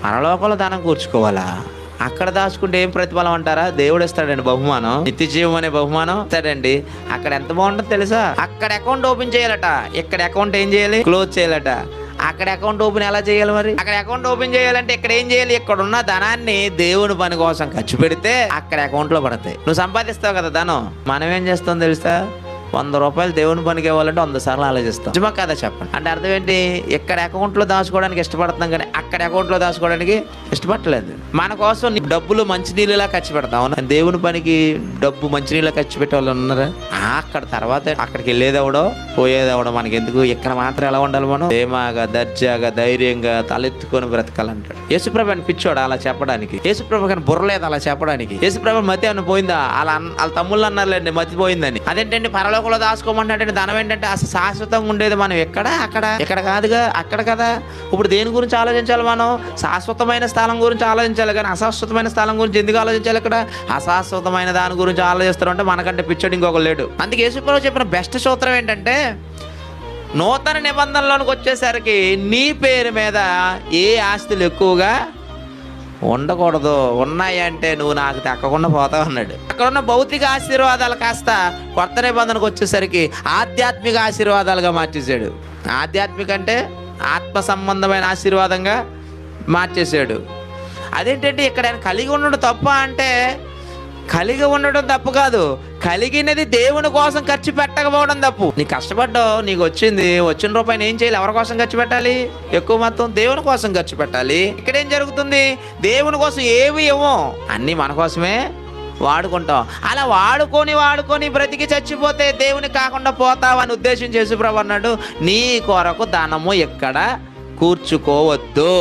పరలోకంలో ధనం కూర్చుకోవాలా? అక్కడ దాచుకుంటే ఏం ప్రతిఫలం అంటారా? దేవుడు ఇస్తాడండి బహుమానం, నిత్య జీవం అనే బహుమానం ఇస్తాడండి. అక్కడ ఎంత బాగుంటుందో తెలుసా? అక్కడ అకౌంట్ ఓపెన్ చేయాలట, ఇక్కడ అకౌంట్ ఏం చేయాలి? క్లోజ్ చేయాలట. అక్కడ అకౌంట్ ఓపెన్ ఎలా చేయాలి మరి? అక్కడ అకౌంట్ ఓపెన్ చేయాలంటే ఇక్కడ ఏం చేయాలి? ఇక్కడ ఉన్న ధనాన్ని దేవుని పని కోసం ఖర్చు పెడితే అక్కడ అకౌంట్లో పడతాయి. నువ్వు సంపాదిస్తావు కదా ధనం, మనం ఏం చేస్తాం తెలుసా? 100 రూపాయలు దేవుని పనికి ఇవ్వాలంటే 100 సార్లు ఆలోచిస్తాం. నిజమా కదా చెప్పండి? అంటే అర్థం ఏంటి? ఇక్కడ అకౌంట్లో దాచుకోవడానికి ఇష్టపడుతున్నాం కానీ అక్కడ అకౌంట్లో దాచుకోవడానికి ఇష్టపడలేదు. మన కోసం డబ్బులు మంచినీళ్ళలా ఖర్చు పెడతాం. అవునా? దేవుని పనికి డబ్బు మంచినీళ్ళ ఖర్చు పెట్టే వాళ్ళు ఉన్నారా? అక్కడ తర్వాత అక్కడికి వెళ్ళేదెవడో పోయేదెవడో మనకెందుకు? ఇక్కడ మాత్రం ఎలా ఉండాలి మనం? ప్రేమగా, దర్జాగా, ధైర్యంగా తలెత్తుకొని బ్రతకాలంటాడు. యేసుప్రభు అని పిచ్చోడు అలా చెప్పడానికి? యేసుప్రభు కానీ బుర్రలేదు అలా చెప్పడానికి? యేసుప్రభు మతి ఏమైనా పోయిందా? వాళ్ళ తమ్ముళ్ళు అన్నారులేండి మతిపోయిందని. అదేంటండి పరలోకంలో దాచుకోమంటే ధనం ఏంటంటే అసలు శాశ్వతంగా ఉండేది మనం ఎక్కడ? ఇక్కడ కాదుగా, అక్కడ కదా. ఇప్పుడు దేని గురించి ఆలోచించాలి మనం? శాశ్వతమైన స్థలం గురించి ఆలోచించాలి కానీ అశాశ్వతమైన స్థలం గురించి ఎందుకు ఆలోచించాలి? ఇక్కడ అశాశ్వతమైన దాని గురించి ఆలోచిస్తారంటే మనకంటే పిచ్చోడు ఇంకొకరు లేడు. అందుకే యేసుప్రభు చెప్పిన బెస్ట్ సూత్రం ఏంటంటే, నూతన నిబంధనలోనికి వచ్చేసరికి నీ పేరు మీద ఏ ఆస్తులు ఎక్కువగా ఉండకూడదు. ఉన్నాయి అంటే నువ్వు నాకు దక్కకుండా పోతావు అన్నాడు. అక్కడ ఉన్న భౌతిక ఆశీర్వాదాలు కాస్త కొత్త నిబంధనకు వచ్చేసరికి ఆధ్యాత్మిక ఆశీర్వాదాలుగా మార్చేశాడు. ఆధ్యాత్మిక అంటే ఆత్మ సంబంధమైన ఆశీర్వాదంగా మార్చేశాడు. అదేంటంటే ఇక్కడ ఆయన కలిగి ఉండడం తప్ప అంటే, కలిగి ఉండడం తప్పు కాదు, కలిగినది దేవుని కోసం ఖర్చు పెట్టకపోవడం తప్పు. నీకు కష్టపడ్డావు, నీకు వచ్చిన రూపాయిని ఏం చేయాలి? ఎవరి కోసం ఖర్చు పెట్టాలి? ఎక్కువ మొత్తం దేవుని కోసం ఖర్చు పెట్టాలి. ఇక్కడేం జరుగుతుంది? దేవుని కోసం ఏవి ఇవ్వం, అన్నీ మన కోసమే వాడుకుంటాం. అలా వాడుకొని బ్రతికి చచ్చిపోతే దేవుని కాకుండా పోతావు అని ఉద్దేశం యేసుప్రభు అన్నాడు. నీ కొరకు ధనము ఎక్కడ కూర్చుకోవద్దు.